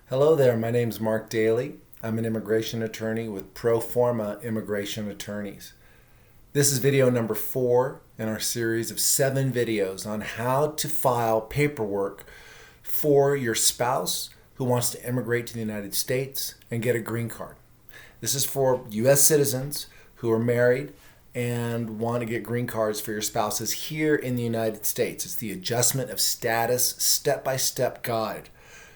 Hello there, my name's Mark Daly. I'm an immigration attorney with Pro Forma Immigration Attorneys. This is video number 4 in our series of 7 videos on how to file paperwork for your spouse who wants to immigrate to the United States and get a green card. This is for U.S. citizens who are married and want to get green cards for your spouses here in the United States. It's the adjustment of status step-by-step guide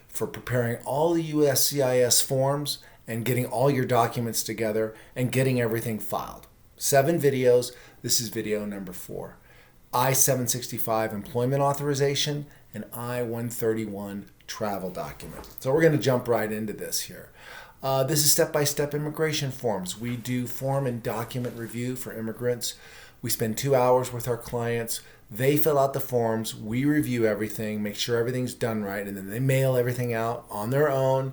for preparing all the USCIS forms and getting all your documents together and getting everything filed. 7 videos. This is video number 4. I-765 Employment Authorization and I-131 Travel Document. So we're going to jump right into this here. This is step-by-step immigration forms. We do form and document review for immigrants. We spend 2 hours with our clients. They fill out the forms. We review everything, make sure everything's done right, and then they mail everything out on their own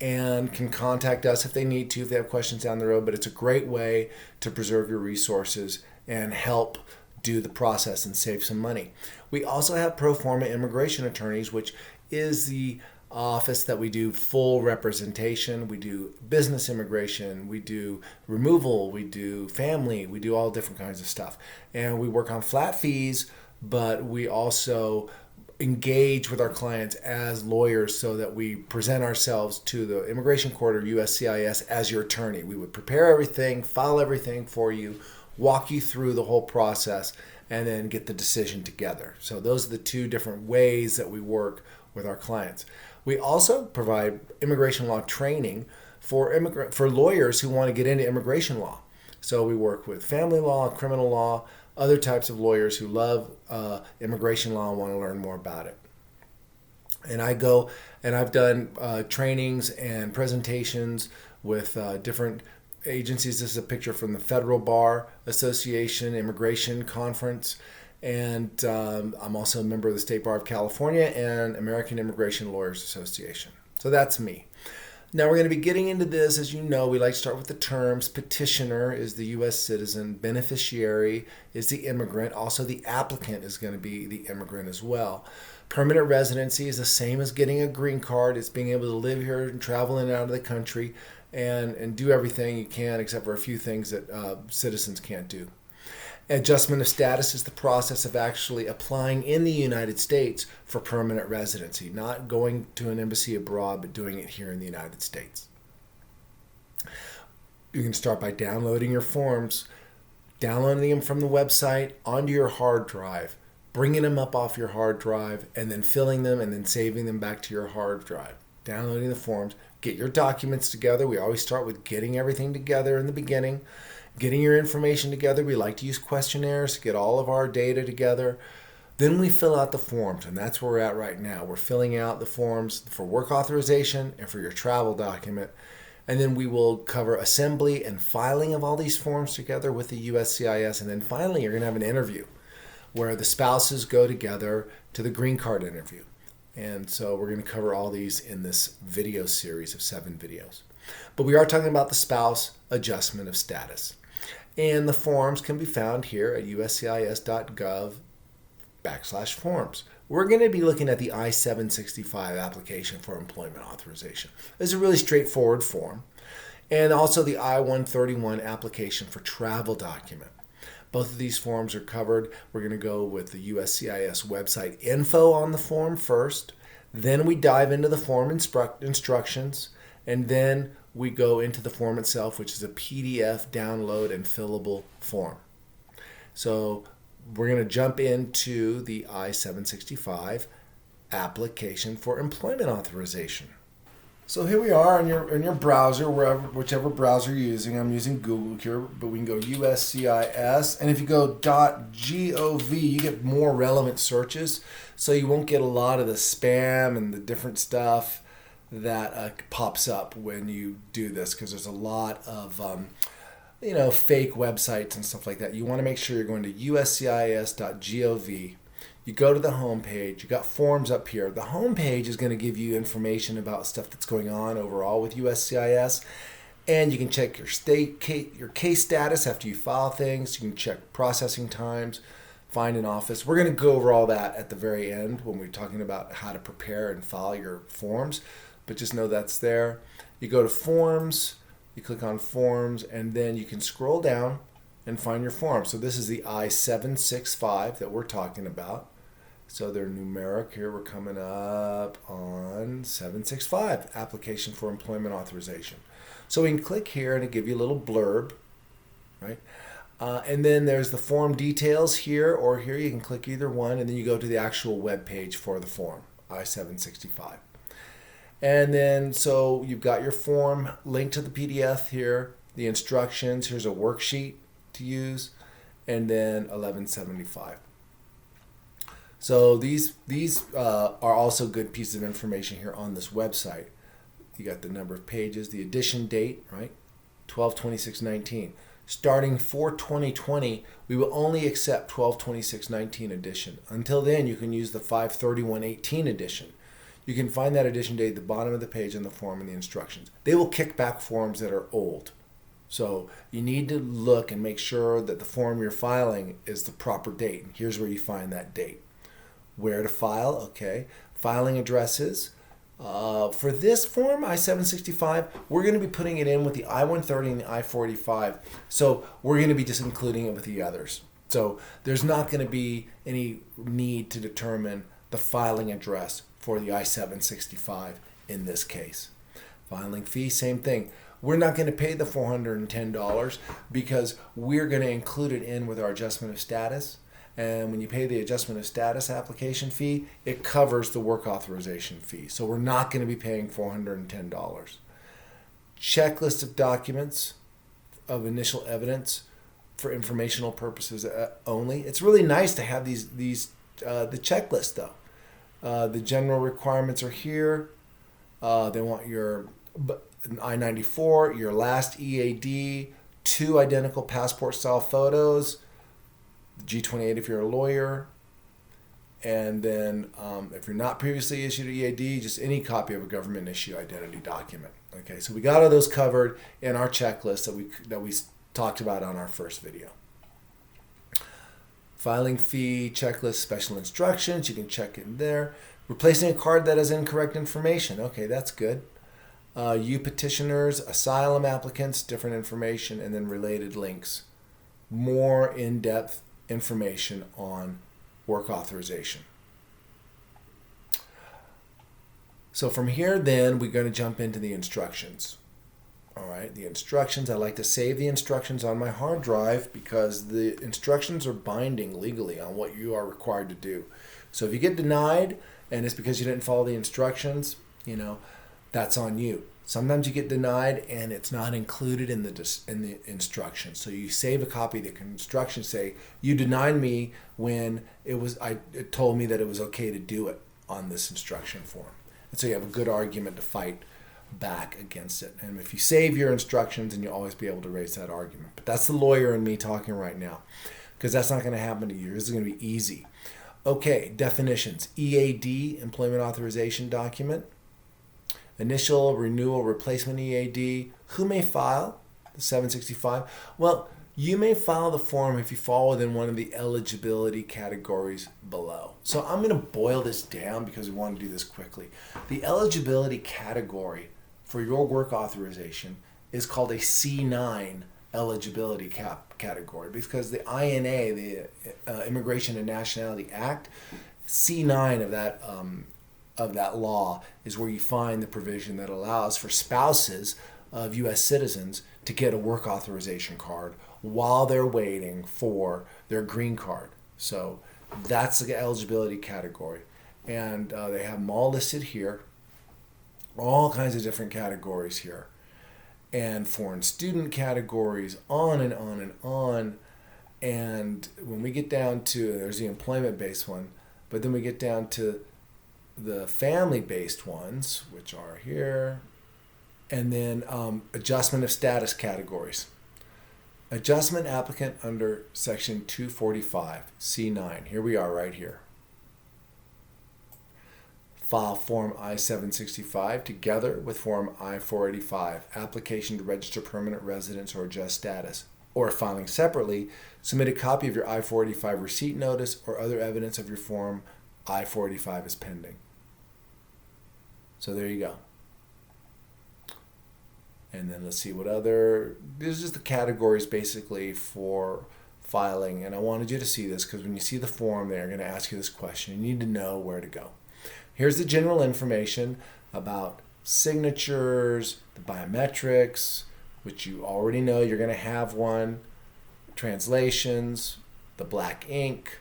and can contact us if they need to, if they have questions down the road. But it's a great way to preserve your resources and help do the process and save some money. We also have Pro Forma Immigration Attorneys, which is the office that we do full representation. We do business immigration, we do removal, we do family, we do all different kinds of stuff. And we work on flat fees, but we also engage with our clients as lawyers so that we present ourselves to the immigration court or USCIS as your attorney. We would prepare everything, file everything for you, walk you through the whole process, and then get the decision together. So those are the 2 different ways that we work with our clients. We also provide immigration law training for lawyers who want to get into immigration law. So we work with family law, criminal law, other types of lawyers who love immigration law and want to learn more about it. And I've done trainings and presentations with different agencies. This is a picture from the Federal Bar Association Immigration Conference. And I'm also a member of the State Bar of California and American Immigration Lawyers Association. So that's me. Now we're going to be getting into this. As you know, we like to start with the terms. Petitioner is the U.S. citizen. Beneficiary is the immigrant. Also, the applicant is going to be the immigrant as well. Permanent residency is the same as getting a green card. It's being able to live here and travel in and out of the country and do everything you can except for a few things that citizens can't do. Adjustment of status is the process of actually applying in the United States for permanent residency, not going to an embassy abroad, but doing it here in the United States. You can start by downloading your forms, downloading them from the website onto your hard drive, bringing them up off your hard drive, and then filling them and then saving them back to your hard drive. Downloading the forms, get your documents together. We always start with getting everything together in the beginning. Getting your information together. We like to use questionnaires to get all of our data together. Then we fill out the forms, and that's where we're at right now. We're filling out the forms for work authorization and for your travel document. And then we will cover assembly and filing of all these forms together with the USCIS. And then finally, you're going to have an interview where the spouses go together to the green card interview. And so we're going to cover all these in this video series of 7 videos. But we are talking about the spouse adjustment of status. And the forms can be found here at uscis.gov/forms. We're going to be looking at the I-765 application for employment authorization. It's a really straightforward form. And also the I-131 application for travel document. Both of these forms are covered. We're going to go with the USCIS website info on the form first. Then we dive into the form instructions. And then we go into the form itself, which is a PDF download and fillable form. So we're going to jump into the I-765 application for employment authorization. So here we are in your browser, whichever browser you're using. I'm using Google here, but we can go USCIS. And if you go .gov, you get more relevant searches. So you won't get a lot of the spam and the different stuff that pops up when you do this, because there's a lot of fake websites and stuff like that. You want to make sure you're going to uscis.gov. You go to the home page. You got forms up here. The home page is going to give you information about stuff that's going on overall with USCIS, and you can check your case status after you file things. You can check processing times, find an office. We're going to go over all that at the very end when we're talking about how to prepare and file your forms. but just know that's there. You go to Forms, you click on Forms, and then you can scroll down and find your form. So this is the I-765 that we're talking about. So they're numeric. Here we're coming up on 765, Application for Employment Authorization. So we can click here and it'll give you a little blurb, right? And then there's the form details here or here. You can click either one, and then you go to the actual web page for the form, I-765. And then so you've got your form linked to the PDF here, the instructions. Here's a worksheet to use, and then 1175. So these are also good pieces of information here on this website. You got the number of pages, the edition date, right? 12/26/19. Starting for 2020, we will only accept 12/26/19 edition. Until then, you can use the 5/31/18 edition. You can find that edition date at the bottom of the page on the form and the instructions. They will kick back forms that are old. So you need to look and make sure that the form you're filing is the proper date. And here's where you find that date. Where to file, okay. Filing addresses. For this form, I-765, we're going to be putting it in with the I-130 and the I-485. So we're going to be just including it with the others. So there's not going to be any need to determine the filing address for the I-765 in this case. Filing fee, same thing. We're not going to pay the $410 because we're going to include it in with our adjustment of status. And when you pay the adjustment of status application fee, it covers the work authorization fee. So we're not going to be paying $410. Checklist of documents of initial evidence for informational purposes only. It's really nice to have the checklist though. The general requirements are here. They want your I-94, your last EAD, 2 identical passport style photos, G28 if you're a lawyer, and then if you're not previously issued an EAD, just any copy of a government issue identity document. Okay, so we got all those covered in our checklist that we talked about on our first video. Filing fee, checklist, special instructions, you can check in there. Replacing a card that has incorrect information. Okay, that's good. You petitioners, asylum applicants, different information, and then related links. More in-depth information on work authorization. So from here then we're going to jump into the instructions. All right, the instructions, I like to save the instructions on my hard drive because the instructions are binding legally on what you are required to do. So if you get denied and it's because you didn't follow the instructions, that's on you. Sometimes you get denied and it's not included in the instructions. So you save a copy of the instructions, say, you denied me when it told me that it was okay to do it on this instruction form. And so you have a good argument to fight back against it. And if you save your instructions, then you'll always be able to raise that argument. But that's the lawyer in me talking right now, because that's not going to happen to you. This is going to be easy. Okay, definitions. EAD, Employment Authorization Document. Initial, renewal, replacement EAD. Who may file the 765? Well, you may file the form if you fall within one of the eligibility categories below. So I'm going to boil this down because we want to do this quickly. The eligibility category for your work authorization is called a C9 eligibility category because the INA, the Immigration and Nationality Act, C9 of that law is where you find the provision that allows for spouses of U.S. citizens to get a work authorization card while they're waiting for their green card. So that's the eligibility category. And they have them all listed here, all kinds of different categories here. And foreign student categories, on and on and on. And when we get down to, there's the employment-based one, but then we get down to the family-based ones, which are here, and then adjustment of status categories. Adjustment applicant under section 245, C9. Here we are right here. File Form I-765 together with Form I-485, application to register permanent residence or adjust status. Or filing separately, submit a copy of your I-485 receipt notice or other evidence of your Form I-485 is pending. So there you go. And then let's see what other, this is the categories basically for filing. And I wanted you to see this because when you see the form, they're going to ask you this question. You need to know where to go. Here's the general information about signatures, the biometrics, which you already know you're going to have one, translations, the black ink,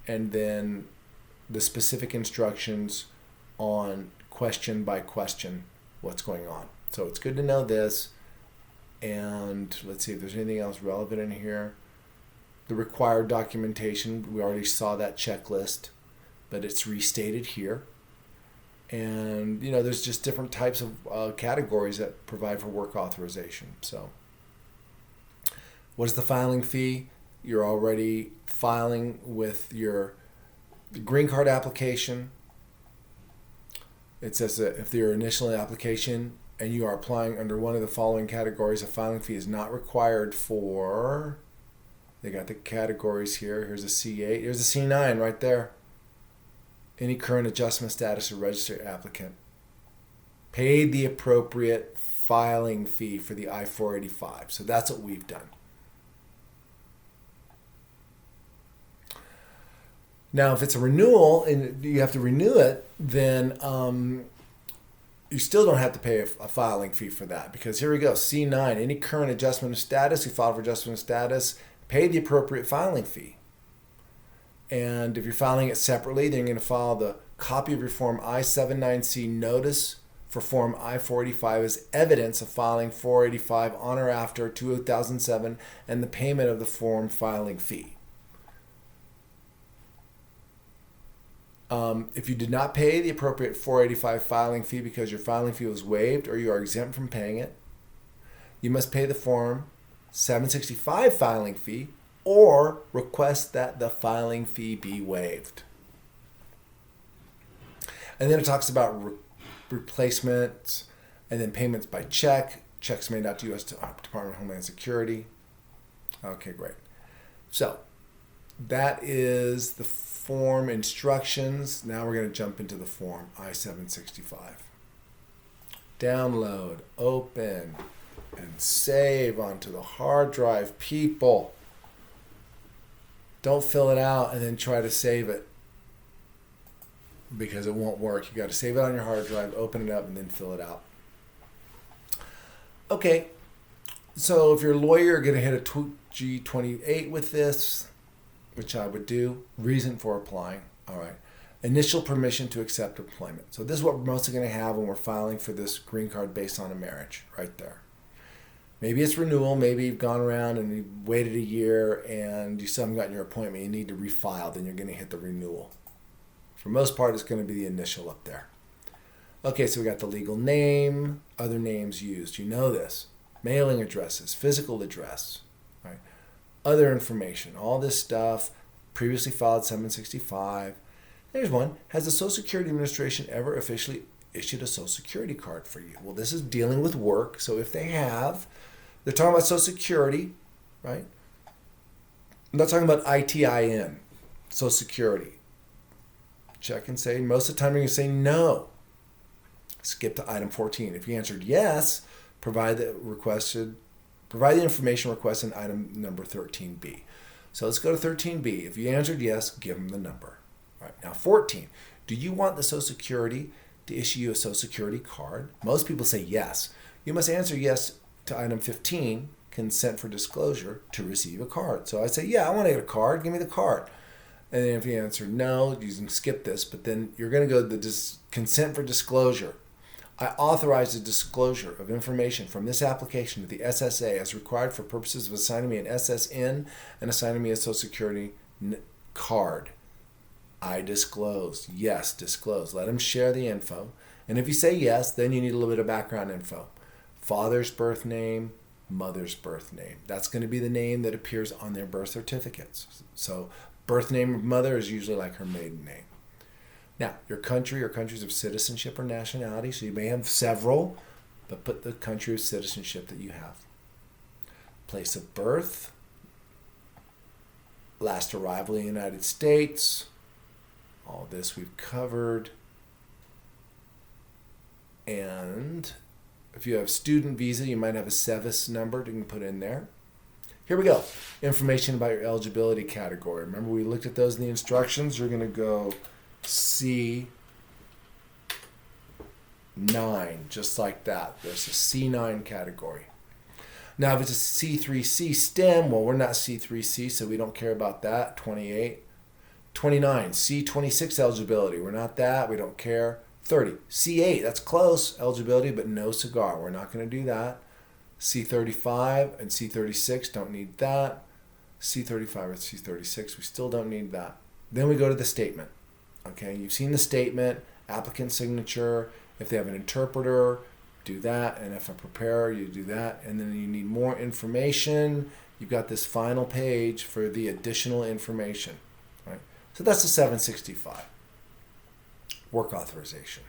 and then the specific instructions on question by question what's going on. So it's good to know this. And let's see if there's anything else relevant in here. The required documentation, we already saw that checklist, but it's restated here. And, you know, there's just different types of categories that provide for work authorization. So what's the filing fee? You're already filing with your green card application. It says that if your initial application and you are applying under one of the following categories, a filing fee is not required for, they got the categories here. Here's a C8. Here's a C9 right there. Any current adjustment status or registered applicant paid the appropriate filing fee for the I-485. So that's what we've done. Now, if it's a renewal and you have to renew it, then you still don't have to pay a filing fee for that, because here we go, C9, any current adjustment of status, you filed for adjustment of status, pay the appropriate filing fee. And if you're filing it separately, then you're going to file the copy of your Form I-79C notice for Form I-485 as evidence of filing 485 on or after 2007 and the payment of the form filing fee. If you did not pay the appropriate 485 filing fee because your filing fee was waived or you are exempt from paying it, you must pay the Form 765 filing fee or request that the filing fee be waived. And then it talks about replacements and then payments by check, checks made out to U.S. Department of Homeland Security. Okay, great. So that is the form instructions. Now we're going to jump into the form I-765. Download, open, and save onto the hard drive. People, don't fill it out and then try to save it, because it won't work. You got to save it on your hard drive, open it up, and then fill it out. Okay, so if you're a lawyer, you're going to hit a G28 with this, which I would do. Reason for applying. All right. Initial permission to accept employment. So this is what we're mostly going to have when we're filing for this green card based on a marriage, right there. Maybe it's renewal. Maybe you've gone around and you've waited a year and you still haven't gotten your appointment. You need to refile. Then you're going to hit the renewal. For the most part, it's going to be the initial up there. Okay, so we got the legal name, other names used. You know this. Mailing addresses, physical address, right? Other information, all this stuff. Previously filed 765. There's one. Has the Social Security Administration ever officially issued a Social Security card for you? Well, this is dealing with work. So if they have, they're talking about Social Security, right? I'm not talking about ITIN, Social Security. Check and say, most of the time you're going to say no. Skip to item 14. If you answered yes, provide the information requested in item number 13B. So let's go to 13B. If you answered yes, give them the number. All right, now 14. Do you want the Social Security to issue you a Social Security card? Most people say yes. You must answer yes to item 15, consent for disclosure to receive a card. So I say, yeah, I want to get a card. Give me the card. And then if you answer no, you can skip this, but then you're going to go to the consent for disclosure. I authorize the disclosure of information from this application to the SSA as required for purposes of assigning me an SSN and assigning me a Social Security card. I disclose. Yes, disclose. Let them share the info. And if you say yes, then you need a little bit of background info. Father's birth name, mother's birth name. That's going to be the name that appears on their birth certificates. So birth name of mother is usually like her maiden name. Now, your country or countries of citizenship or nationality, so you may have several, but put the country of citizenship that you have. Place of birth, last arrival in the United States, all this we've covered, and If you have student visa, you might have a SEVIS number that you can put in there. Here we go. Information about your eligibility category. Remember we looked at those in the instructions. You're going to go C9, just like that. There's a C9 category. Now, if it's a C3C STEM, well, we're not C3C, so we don't care about that. 28. 29, C26 eligibility. We're not that. We don't care. 30, C8, that's close eligibility, but no cigar. We're not going to do that. C35 and C36, don't need that. C35 or C36, we still don't need that. Then we go to the statement. Okay, you've seen the statement, applicant signature. If they have an interpreter, do that. And if a preparer, you do that. And then you need more information. You've got this final page for the additional information. Right? So that's the 765. Work authorization.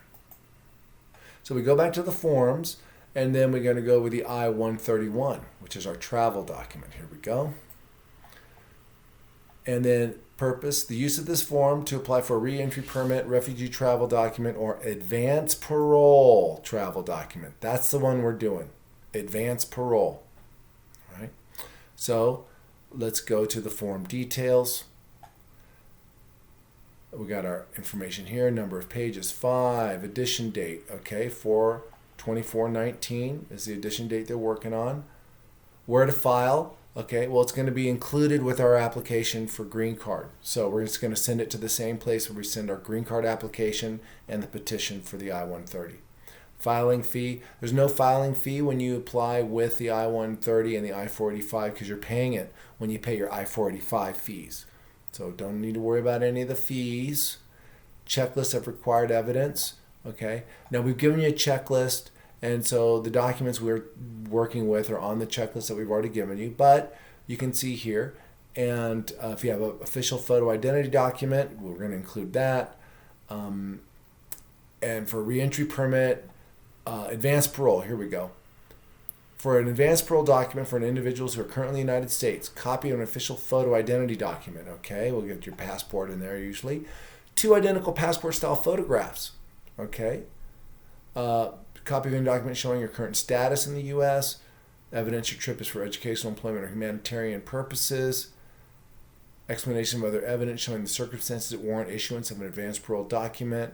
So we go back to the forms, and then we're going to go with the I-131, which is our travel document. Here we go. And then purpose, the use of this form to apply for a re-entry permit, refugee travel document, or advance parole travel document. That's the one we're doing, advance parole. All right. So let's go to the form details. We got our information here, number of pages, 5, edition date, okay, 4/24/19 is the edition date they're working on. Where to file, okay, well, it's going to be included with our application for green card. So we're just going to send it to the same place where we send our green card application and the petition for the I-130. Filing fee, there's no filing fee when you apply with the I-130 and the I-485 because you're paying it when you pay your I-485 fees. So don't need to worry about any of the fees. Checklist of required evidence. Okay. Now we've given you a checklist, and so the documents we're working with are on the checklist that we've already given you. But you can see here, and if you have an official photo identity document, we're going to include that. And for reentry permit, advanced parole. Here we go. For an advanced parole document for individuals who are currently in the United States, copy of an official photo identity document. Okay, we'll get your passport in there usually. 2 identical passport-style photographs. Okay. Copy of any document showing your current status in the U.S. Evidence your trip is for educational, employment, or humanitarian purposes. Explanation of other evidence showing the circumstances that warrant issuance of an advanced parole document.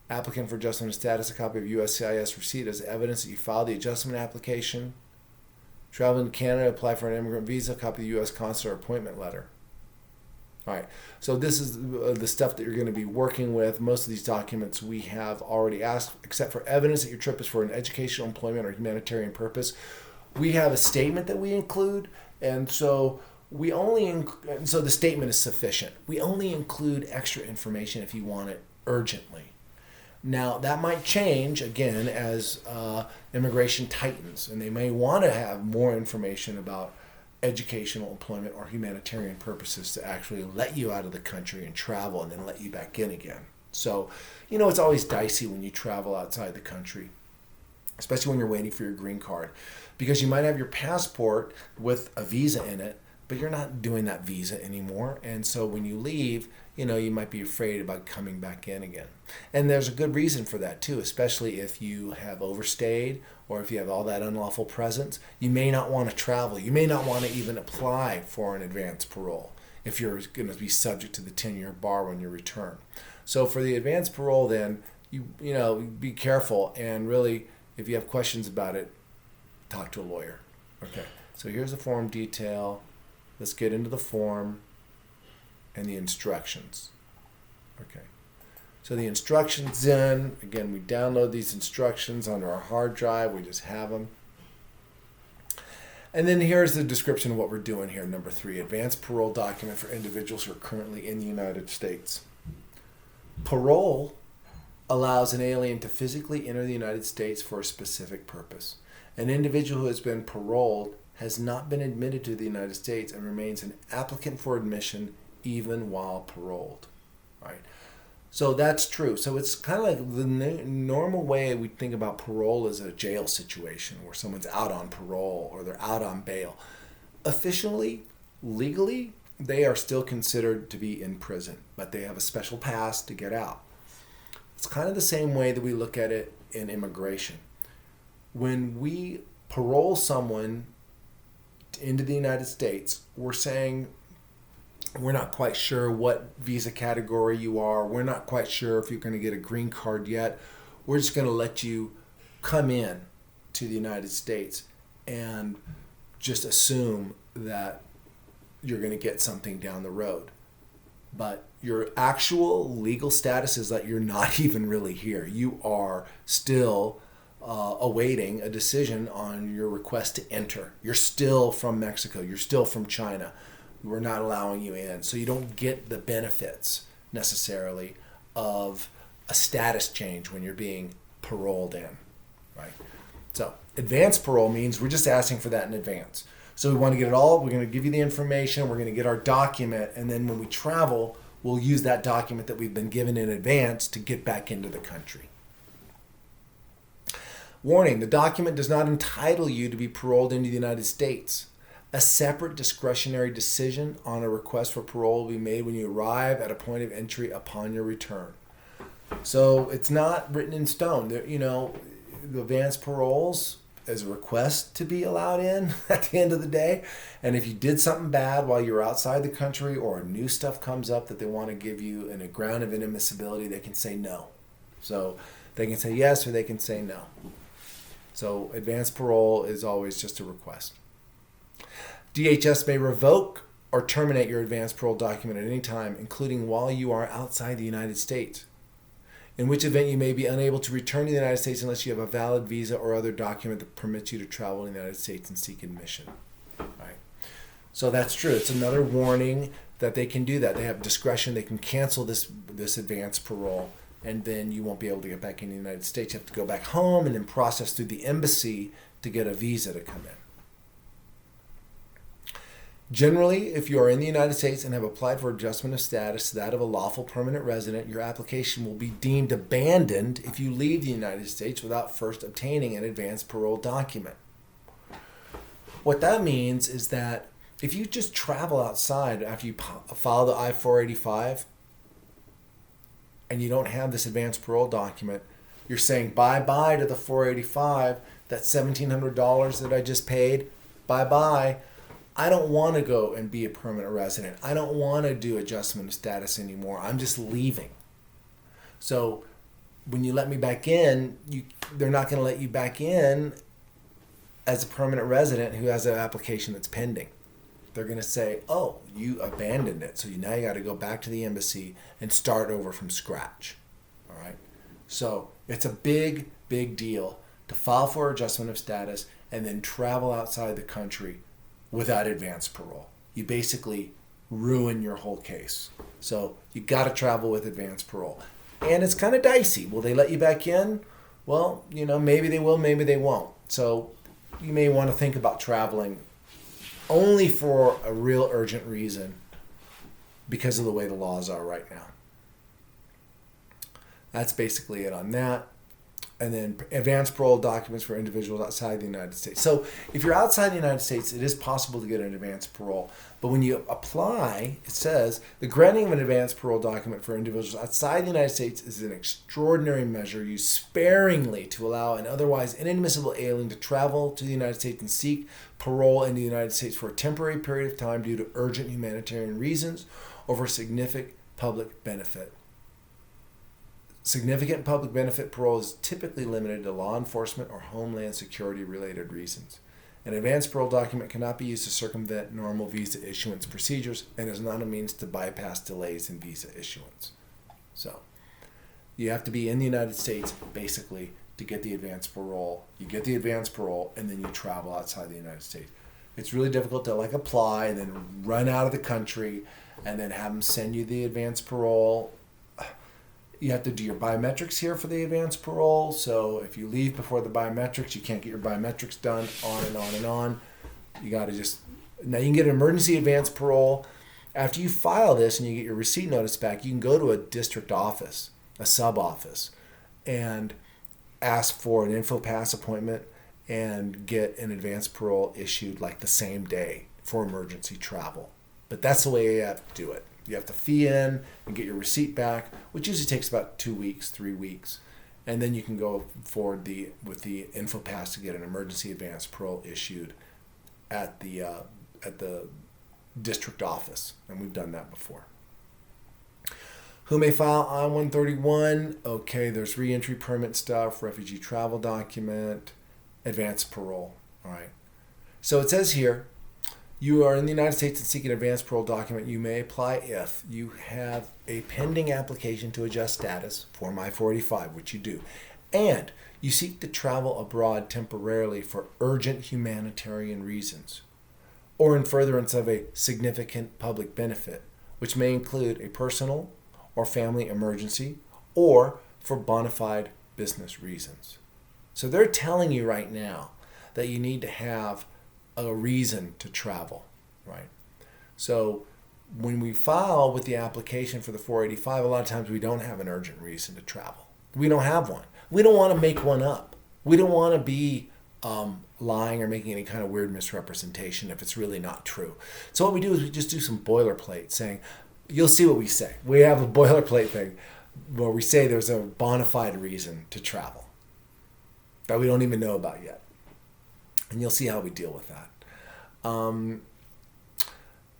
Applicant for adjustment of status, a copy of USCIS receipt as evidence that you filed the adjustment application. Traveling to Canada, apply for an immigrant visa, copy of the U.S. consular appointment letter. All right, so this is the stuff that you're going to be working with. Most of these documents we have already asked, except for evidence that your trip is for an educational, employment, or humanitarian purpose. We have a statement that we include, and so so the statement is sufficient. We only include extra information if you want it urgently. Now, that might change, again, as immigration tightens, and they may want to have more information about educational, employment, or humanitarian purposes to actually let you out of the country and travel and then let you back in again. So, it's always dicey when you travel outside the country, especially when you're waiting for your green card, because you might have your passport with a visa in it, but you're not doing that visa anymore. And so when you leave, you might be afraid about coming back in again. And there's a good reason for that too, especially if you have overstayed or if you have all that unlawful presence. You may not want to travel. You may not want to even apply for an advanced parole if you're going to be subject to the 10-year bar when you return. So for the advanced parole, then, you be careful, and really, if you have questions about it, talk to a lawyer. Okay, so here's the form detail. Let's get into the form and the instructions. Okay, so the instructions then, again, we download these instructions onto our hard drive. We just have them. And then here's the description of what we're doing here. Number 3, advanced parole document for individuals who are currently in the United States. Parole allows an alien to physically enter the United States for a specific purpose. An individual who has been paroled has not been admitted to the United States and remains an applicant for admission even while paroled. Right? So that's true. So it's kind of like the normal way we think about parole is a jail situation where someone's out on parole or they're out on bail. Officially, legally, they are still considered to be in prison, but they have a special pass to get out. It's kind of the same way that we look at it in immigration. when we parole someone into the United States, we're saying we're not quite sure what visa category you are. We're not quite sure if you're going to get a green card yet. We're just going to let you come in to the United States and just assume that you're going to get something down the road. But your actual legal status is that you're not even really here. You are still awaiting a decision on your request to enter. You're still from Mexico. You're still from China. We're not allowing you in. So you don't get the benefits necessarily of a status change when you're being paroled in, right? So advanced parole means we're just asking for that in advance. So we want to get it all. We're going to give you the information. We're going to get our document. And then when we travel, we'll use that document that we've been given in advance to get back into the country. Warning, the document does not entitle you to be paroled into the United States. A separate discretionary decision on a request for parole will be made when you arrive at a point of entry upon your return. So it's not written in stone. The advanced paroles as a request to be allowed in at the end of the day. And if you did something bad while you're outside the country or new stuff comes up that they want to give you in a ground of inadmissibility, they can say no. So they can say yes or they can say no. So advanced parole is always just a request. DHS may revoke or terminate your advanced parole document at any time, including while you are outside the United States, in which event you may be unable to return to the United States unless you have a valid visa or other document that permits you to travel in the United States and seek admission. Right? So that's true. It's another warning that they can do that. They have discretion. They can cancel this advanced parole, and then you won't be able to get back in the United States. You have to go back home and then process through the embassy to get a visa to come in. Generally, if you are in the United States and have applied for adjustment of status to that of a lawful permanent resident, your application will be deemed abandoned if you leave the United States without first obtaining an advanced parole document. What that means is that if you just travel outside after you file the I-485 and you don't have this advanced parole document, you're saying bye-bye to the 485, that $1,700 that I just paid, bye-bye. I don't want to go and be a permanent resident. I don't want to do adjustment of status anymore. I'm just leaving. So when you let me back in, they're not going to let you back in as a permanent resident who has an application that's pending. They're going to say, oh, you abandoned it. So now you got to go back to the embassy and start over from scratch. All right. So it's a big, big deal to file for adjustment of status and then travel outside the country without advanced parole. You basically ruin your whole case. So you got to travel with advanced parole. And it's kind of dicey. Will they let you back in? Well, maybe they will, maybe they won't. So you may want to think about traveling only for a real urgent reason because of the way the laws are right now. That's basically it on that. And then advanced parole documents for individuals outside the United States. So if you're outside the United States, it is possible to get an advanced parole. But when you apply, it says the granting of an advanced parole document for individuals outside the United States is an extraordinary measure used sparingly to allow an otherwise inadmissible alien to travel to the United States and seek parole in the United States for a temporary period of time due to urgent humanitarian reasons or for significant public benefit. Significant public benefit parole is typically limited to law enforcement or homeland security related reasons. An advanced parole document cannot be used to circumvent normal visa issuance procedures and is not a means to bypass delays in visa issuance. So you have to be in the United States basically to get the advanced parole. You get the advanced parole and then you travel outside the United States. It's really difficult to apply and then run out of the country and then have them send you the advanced parole. You have to do your biometrics here for the advanced parole. So if you leave before the biometrics, you can't get your biometrics done, on and on and on. You got to now you can get an emergency advanced parole. After you file this and you get your receipt notice back, you can go to a district office, a sub office, and ask for an InfoPass appointment and get an advanced parole issued the same day for emergency travel. But that's the way you have to do it. You have to fee in and get your receipt back, which usually takes about 2 weeks, 3 weeks. And then you can go forward with the info pass to get an emergency advance parole issued at the district office, and we've done that before. Who may file I-131? Okay, there's reentry permit stuff, refugee travel document, advance parole. All right. So it says here, you are in the United States and seek an advance parole document. You may apply if you have a pending application to adjust status, Form I-485, which you do, and you seek to travel abroad temporarily for urgent humanitarian reasons, or in furtherance of a significant public benefit, which may include a personal or family emergency, or for bona fide business reasons. So they're telling you right now that you need to have a reason to travel, right? So when we file with the application for the 485, a lot of times we don't have an urgent reason to travel. We don't have one. We don't want to make one up. We don't want to be lying or making any kind of weird misrepresentation if it's really not true. So what we do is we just do some boilerplate saying, you'll see what we say. We have a boilerplate thing where we say there's a bona fide reason to travel that we don't even know about yet. And you'll see how we deal with that.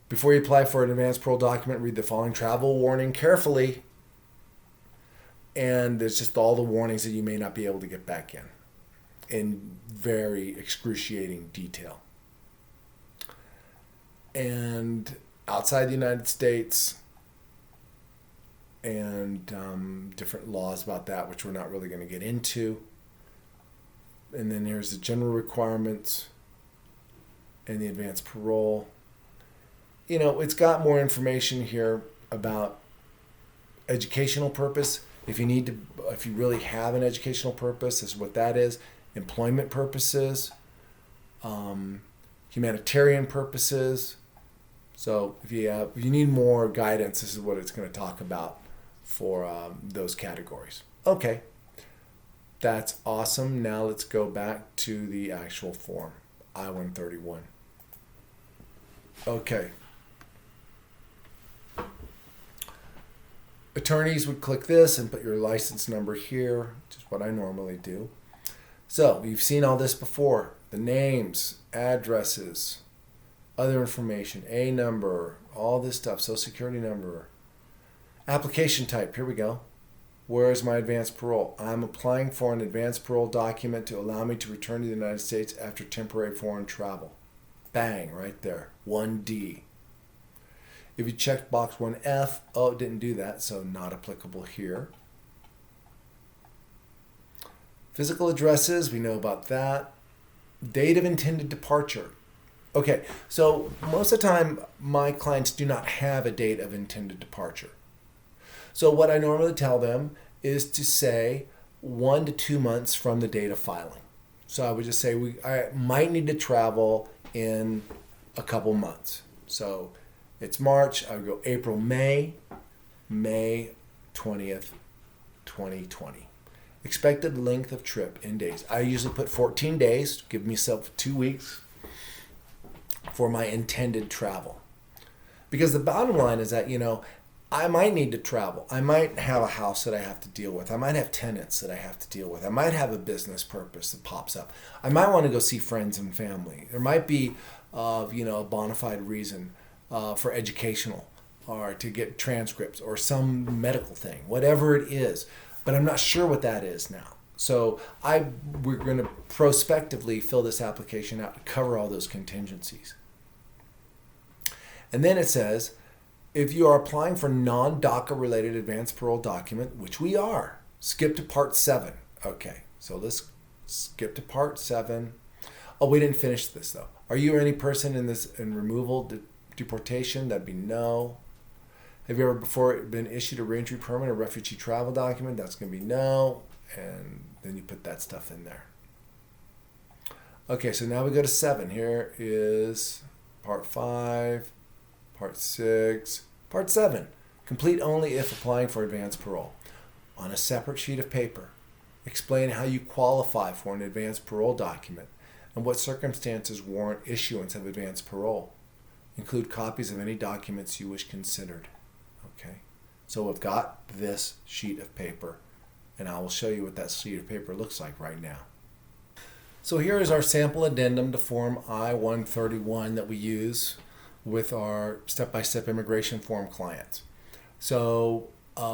Before you apply for an advance parole document, read the following travel warning carefully. And there's just all the warnings that you may not be able to get back in very excruciating detail. And outside the United States, and different laws about that, which we're not really going to get into. And then here's the general requirements and the advance parole. You know, it's got more information here about educational purpose. If you really have an educational purpose, this is what that is. Employment purposes, humanitarian purposes. So if you need more guidance, this is what it's going to talk about for those categories. Okay, that's awesome. Now let's go back to the actual form, I-131. Okay. Attorneys would click this and put your license number here, which is what I normally do. So you've seen all this before. The names, addresses, other information, A number, all this stuff, social security number. Application type, here we go. Where is my advance parole? I'm applying for an advance parole document to allow me to return to the United States after temporary foreign travel. Bang, right there, 1D. If you checked box 1F, oh, it didn't do that, so not applicable here. Physical addresses, we know about that. Date of intended departure. Okay, so most of the time, my clients do not have a date of intended departure. So what I normally tell them is to say 1 to 2 months from the date of filing. So I would just say I might need to travel in a couple months. So it's March, I would go April, May 20th, 2020. Expected length of trip in days. I usually put 14 days, give myself 2 weeks for my intended travel. Because the bottom line is that, I might need to travel. I might have a house that I have to deal with. I might have tenants that I have to deal with. I might have a business purpose that pops up. I might want to go see friends and family. There might be, a bona fide reason for educational or to get transcripts or some medical thing, whatever it is. But I'm not sure what that is now. So we're going to prospectively fill this application out to cover all those contingencies. And then it says, if you are applying for non-DACA related advance parole document, which we are, skip to part 7. Okay, so let's skip to part 7. Oh, we didn't finish this though. Are you or any person in removal deportation? That'd be no. Have you ever before been issued a reentry permit or refugee travel document? That's going to be no. And then you put that stuff in there. Okay, so now we go to 7. Here is part 5. Part 6, Part 7, complete only if applying for advance parole. On a separate sheet of paper, explain how you qualify for an advance parole document and what circumstances warrant issuance of advance parole. Include copies of any documents you wish considered. Okay, so we've got this sheet of paper And I will show you what that sheet of paper looks like right now. So here is our sample addendum to Form I-131 that we use with our step-by-step immigration form clients. So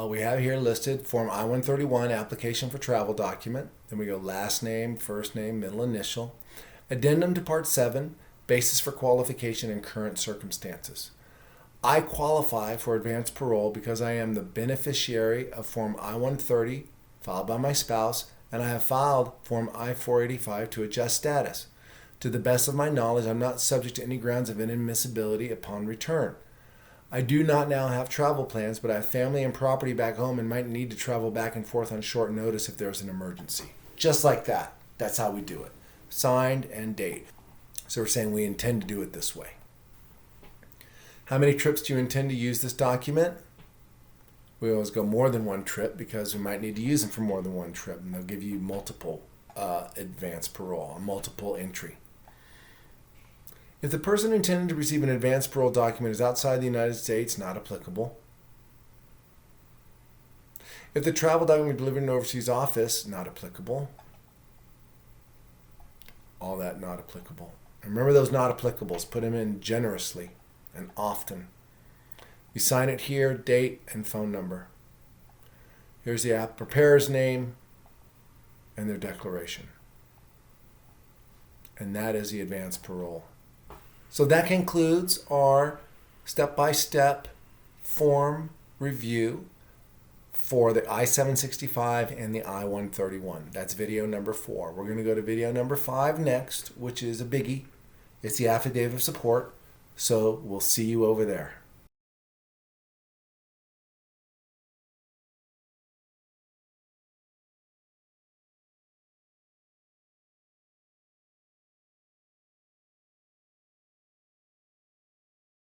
we have here listed Form I-131, application for travel document. Then we go last name, first name, middle initial. Addendum to Part 7, basis for qualification and current circumstances. I qualify for advanced parole because I am the beneficiary of Form I-130 filed by my spouse, and I have filed Form I-485 to adjust status. To the best of my knowledge, I'm not subject to any grounds of inadmissibility upon return. I do not now have travel plans, but I have family and property back home and might need to travel back and forth on short notice if there's an emergency. Just like that. That's how we do it. Signed and date. So we're saying we intend to do it this way. How many trips do you intend to use this document? We always go more than one trip because we might need to use them for more than one trip, and they'll give you multiple advanced parole, a multiple entry. If the person intending to receive an advanced parole document is outside the United States, not applicable. If the travel document delivered in an overseas office, not applicable. All that not applicable. Remember those not applicables. Put them in generously and often. You sign it here, date, and phone number. Here's the app preparer's name and their declaration. And that is the advanced parole. So that concludes our step-by-step form review for the I-765 and the I-131. That's video number 4. We're going to go to video number 5 next, which is a biggie. It's the affidavit of support. So we'll see you over there.